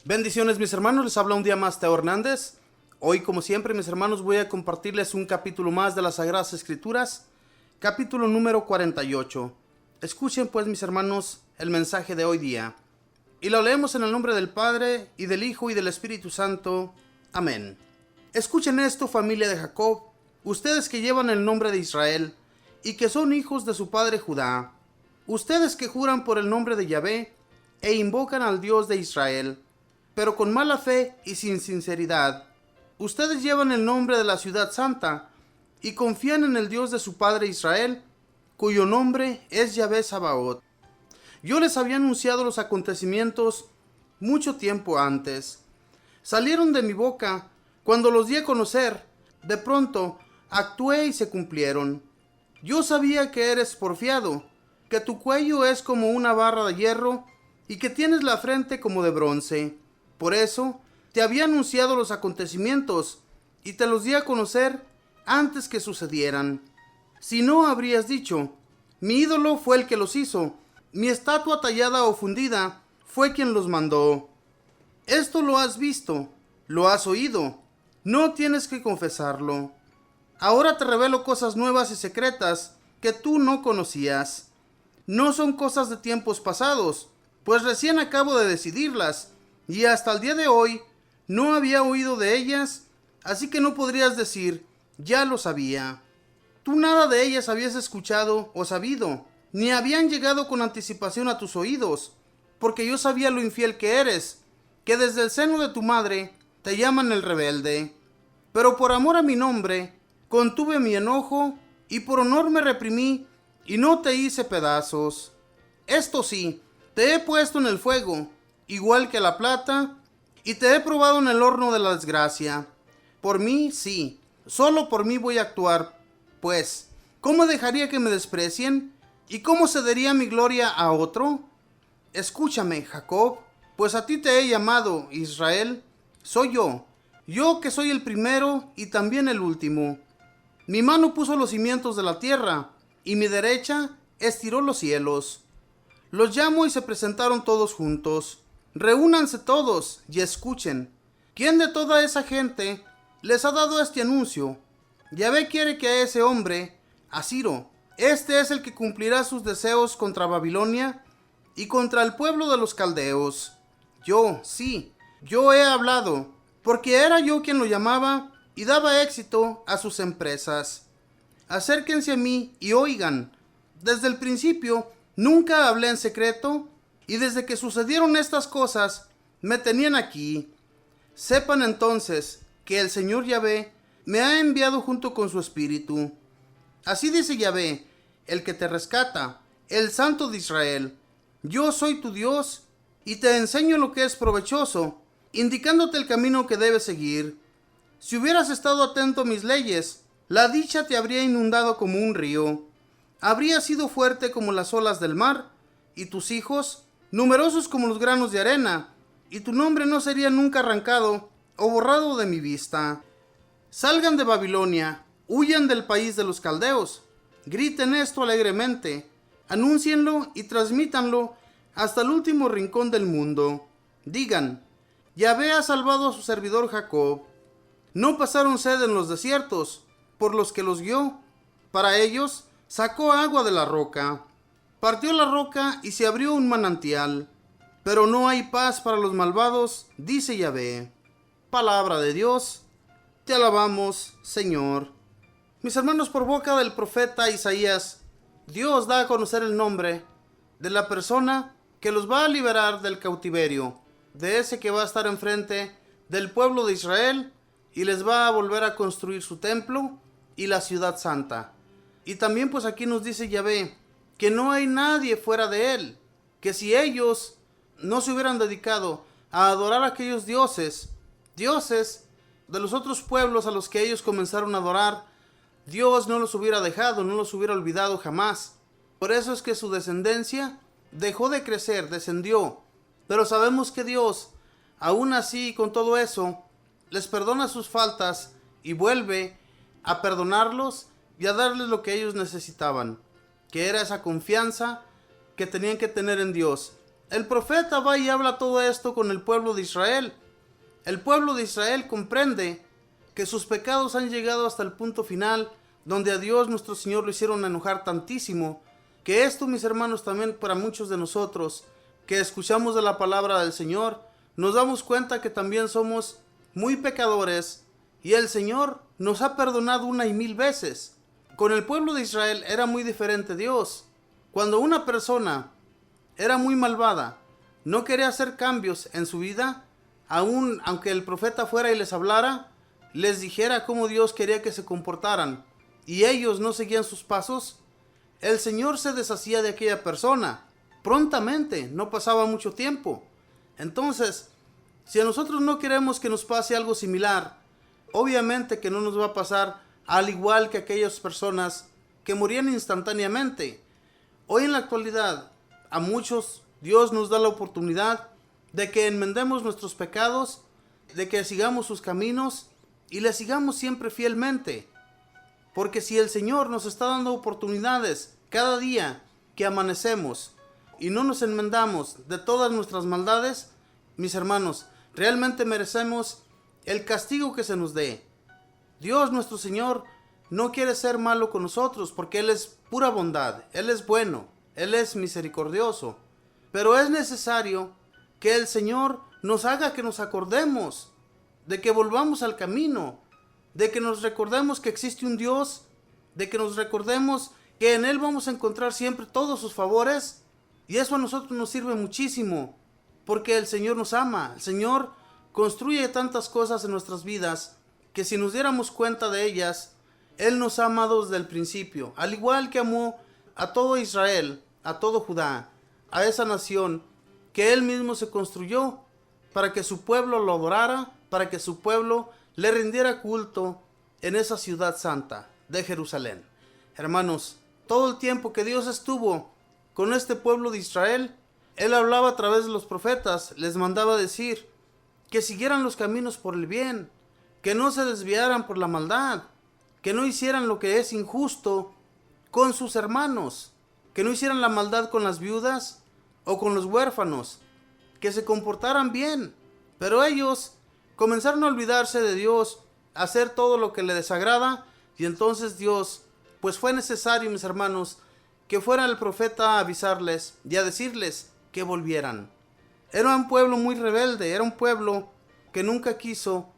Bendiciones mis hermanos, les habla un día más Teo Hernández. Hoy como siempre mis hermanos voy a compartirles un capítulo más de las Sagradas Escrituras, capítulo número 48. Escuchen pues mis hermanos el mensaje de hoy día. Y lo leemos en el nombre del Padre, y del Hijo, y del Espíritu Santo. Amén. Escuchen esto, familia de Jacob, ustedes que llevan el nombre de Israel, y que son hijos de su padre Judá. Ustedes que juran por el nombre de Yahvé, e invocan al Dios de Israel, pero con mala fe y sin sinceridad. Ustedes llevan el nombre de la ciudad santa, y confían en el Dios de su padre Israel, cuyo nombre es Yahvé Sabaoth. Yo les había anunciado los acontecimientos mucho tiempo antes. Salieron de mi boca cuando los di a conocer. De pronto actué y se cumplieron. Yo sabía que eres porfiado, que tu cuello es como una barra de hierro y que tienes la frente como de bronce. Por eso te había anunciado los acontecimientos y te los di a conocer antes que sucedieran. Si no, habrías dicho: mi ídolo fue el que los hizo, mi estatua tallada o fundida fue quien los mandó. Esto lo has visto, lo has oído, no tienes que confesarlo. Ahora te revelo cosas nuevas y secretas que tú no conocías. No son cosas de tiempos pasados, pues recién acabo de decidirlas, y hasta el día de hoy no había oído de ellas, así que no podrías decir: ya lo sabía. Tú nada de ellas habías escuchado o sabido, ni habían llegado con anticipación a tus oídos, porque yo sabía lo infiel que eres, que desde el seno de tu madre te llaman el rebelde. Pero por amor a mi nombre, contuve mi enojo, y por honor me reprimí, y no te hice pedazos. Esto sí, te he puesto en el fuego, igual que la plata, y te he probado en el horno de la desgracia. Por mí, sí, solo por mí voy a actuar, pues, ¿cómo dejaría que me desprecien? ¿Y cómo cedería mi gloria a otro? Escúchame, Jacob, pues a ti te he llamado, Israel. Soy yo que soy el primero y también el último. Mi mano puso los cimientos de la tierra, y mi derecha estiró los cielos. Los llamo y se presentaron todos juntos. Reúnanse todos y escuchen. ¿Quién de toda esa gente les ha dado este anuncio? Yahvé quiere que a ese hombre, a Ciro, este es el que cumplirá sus deseos contra Babilonia y contra el pueblo de los caldeos. Yo, sí, yo he hablado, porque era yo quien lo llamaba y daba éxito a sus empresas. Acérquense a mí y oigan. Desde el principio nunca hablé en secreto, y desde que sucedieron estas cosas me tenían aquí. Sepan entonces que el Señor Yahvé me ha enviado junto con su espíritu. Así dice Yahvé, el que te rescata, el Santo de Israel: yo soy tu Dios y te enseño lo que es provechoso, indicándote el camino que debes seguir. Si hubieras estado atento a mis leyes, la dicha te habría inundado como un río. Habrías sido fuerte como las olas del mar, y tus hijos numerosos como los granos de arena, y tu nombre no sería nunca arrancado o borrado de mi vista. Salgan de Babilonia, huyan del país de los caldeos. Griten esto alegremente, anúncienlo y transmítanlo hasta el último rincón del mundo. Digan: Yahvé ha salvado a su servidor Jacob. No pasaron sed en los desiertos, por los que los guió. Para ellos sacó agua de la roca. Partió la roca y se abrió un manantial. Pero no hay paz para los malvados, dice Yahvé. Palabra de Dios. Te alabamos, Señor. Mis hermanos, por boca del profeta Isaías, Dios da a conocer el nombre de la persona que los va a liberar del cautiverio, de ese que va a estar enfrente del pueblo de Israel y les va a volver a construir su templo y la ciudad santa. Y también pues aquí nos dice Yahvé que no hay nadie fuera de él, que si ellos no se hubieran dedicado a adorar a aquellos dioses de los otros pueblos a los que ellos comenzaron a adorar, Dios no los hubiera dejado, no los hubiera olvidado jamás. Por eso es que su descendencia dejó de crecer, descendió. Pero sabemos que Dios, aún así con todo eso, les perdona sus faltas y vuelve a perdonarlos y a darles lo que ellos necesitaban, que era esa confianza que tenían que tener en Dios, El profeta va y habla todo esto con el pueblo de Israel. El pueblo de Israel comprende que sus pecados han llegado hasta el punto final, donde a Dios nuestro Señor lo hicieron enojar tantísimo, que esto, mis hermanos, también para muchos de nosotros que escuchamos de la palabra del Señor, nos damos cuenta que también somos muy pecadores y el Señor nos ha perdonado 1,000 veces. Con el pueblo de Israel era muy diferente Dios. Cuando una persona era muy malvada, no quería hacer cambios en su vida, aun aunque el profeta fuera y les hablara, les dijera cómo Dios quería que se comportaran, y ellos no seguían sus pasos, el Señor se deshacía de aquella persona prontamente, no pasaba mucho tiempo. Entonces, si a nosotros no queremos que nos pase algo similar, obviamente que no nos va a pasar al igual que aquellas personas que morían instantáneamente. Hoy en la actualidad, a muchos Dios nos da la oportunidad de que enmendemos nuestros pecados, de que sigamos sus caminos y le sigamos siempre fielmente. Porque si el Señor nos está dando oportunidades cada día que amanecemos y no nos enmendamos de todas nuestras maldades, mis hermanos, realmente merecemos el castigo que se nos dé. Dios nuestro Señor no quiere ser malo con nosotros porque Él es pura bondad, Él es bueno, Él es misericordioso. Pero es necesario que el Señor nos haga que nos acordemos, de que volvamos al camino, de que nos recordemos que existe un Dios, de que nos recordemos que en Él vamos a encontrar siempre todos sus favores, y eso a nosotros nos sirve muchísimo, porque el Señor nos ama. El Señor construye tantas cosas en nuestras vidas, que si nos diéramos cuenta de ellas, Él nos ha amado desde el principio, al igual que amó a todo Israel, a todo Judá, a esa nación que Él mismo se construyó para que su pueblo lo adorara, para que su pueblo le rindiera culto en esa ciudad santa de Jerusalén. Hermanos, todo el tiempo que Dios estuvo con este pueblo de Israel, Él hablaba a través de los profetas, les mandaba decir que siguieran los caminos por el bien, que no se desviaran por la maldad, que no hicieran lo que es injusto con sus hermanos, que no hicieran la maldad con las viudas o con los huérfanos, que se comportaran bien. Pero ellos comenzaron a olvidarse de Dios, a hacer todo lo que le desagrada, y entonces Dios, pues fue necesario, mis hermanos, que fuera el profeta a avisarles y a decirles que volvieran. Era un pueblo muy rebelde, era un pueblo que nunca quiso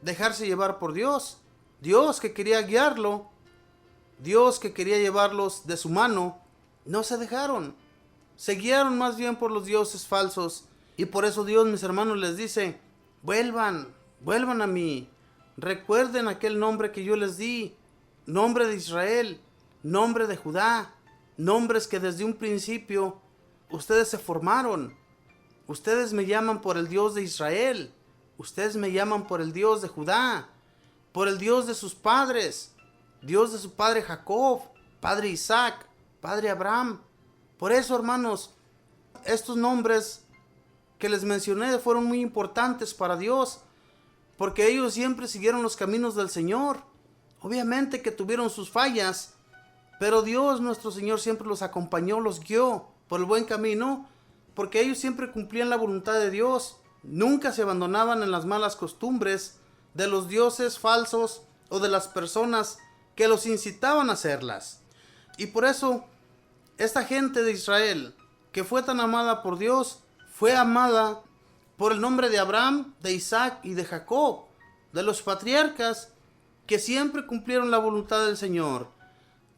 dejarse llevar por Dios. Dios que quería guiarlo, Dios que quería llevarlos de su mano, no se dejaron. Se guiaron más bien por los dioses falsos, y por eso Dios, mis hermanos, les dice: vuelvan a mí, recuerden aquel nombre que yo les di, nombre de Israel, nombre de Judá, nombres que desde un principio ustedes se formaron. Ustedes me llaman por el Dios de Israel, ustedes me llaman por el Dios de Judá, por el Dios de sus padres, Dios de su padre Jacob, padre Isaac, padre Abraham. Por eso, hermanos, estos nombres que les mencioné fueron muy importantes para Dios, porque ellos siempre siguieron los caminos del Señor. Obviamente que tuvieron sus fallas, pero Dios nuestro Señor siempre los acompañó, los guió por el buen camino, porque ellos siempre cumplían la voluntad de Dios. Nunca se abandonaban en las malas costumbres de los dioses falsos o de las personas que los incitaban a hacerlas. Y por eso, esta gente de Israel, que fue tan amada por Dios, fue amada por el nombre de Abraham, de Isaac y de Jacob, de los patriarcas que siempre cumplieron la voluntad del Señor.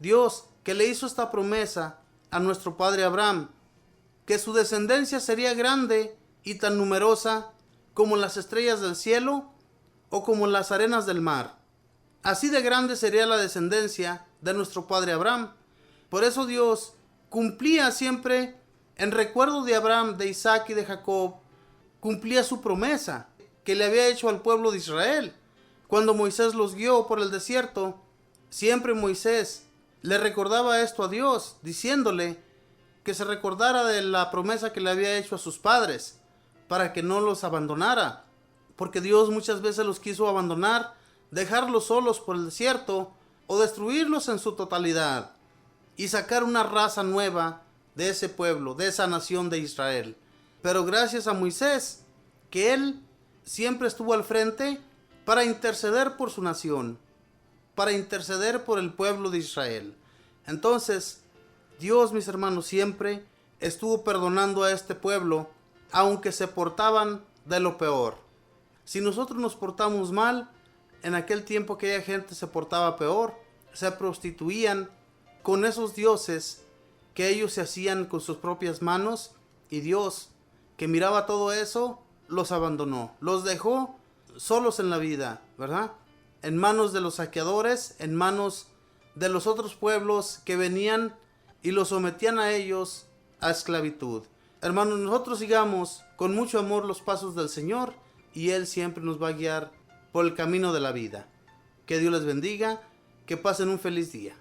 Dios que le hizo esta promesa a nuestro padre Abraham, que su descendencia sería grande y tan numerosa como las estrellas del cielo o como las arenas del mar. Así de grande sería la descendencia de nuestro padre Abraham. Por eso Dios cumplía siempre, en recuerdo de Abraham, de Isaac y de Jacob, cumplía su promesa que le había hecho al pueblo de Israel. Cuando Moisés los guió por el desierto, siempre Moisés le recordaba esto a Dios, diciéndole que se recordara de la promesa que le había hecho a sus padres, para que no los abandonara, porque Dios muchas veces los quiso abandonar, dejarlos solos por el desierto, o destruirlos en su totalidad, y sacar una raza nueva de ese pueblo, de esa nación de Israel. Pero gracias a Moisés, que él siempre estuvo al frente para interceder por su nación, para interceder por el pueblo de Israel. Entonces, Dios, mis hermanos, siempre estuvo perdonando a este pueblo, aunque se portaban de lo peor. Si nosotros nos portamos mal, en aquel tiempo aquella gente se portaba peor, se prostituían con esos dioses que ellos se hacían con sus propias manos, y Dios, que miraba todo eso, los abandonó, los dejó solos en la vida, ¿verdad? En manos de los saqueadores, en manos de los otros pueblos que venían y los sometían a ellos a esclavitud. Hermanos, nosotros sigamos con mucho amor los pasos del Señor, y Él siempre nos va a guiar por el camino de la vida. Que Dios les bendiga, que pasen un feliz día.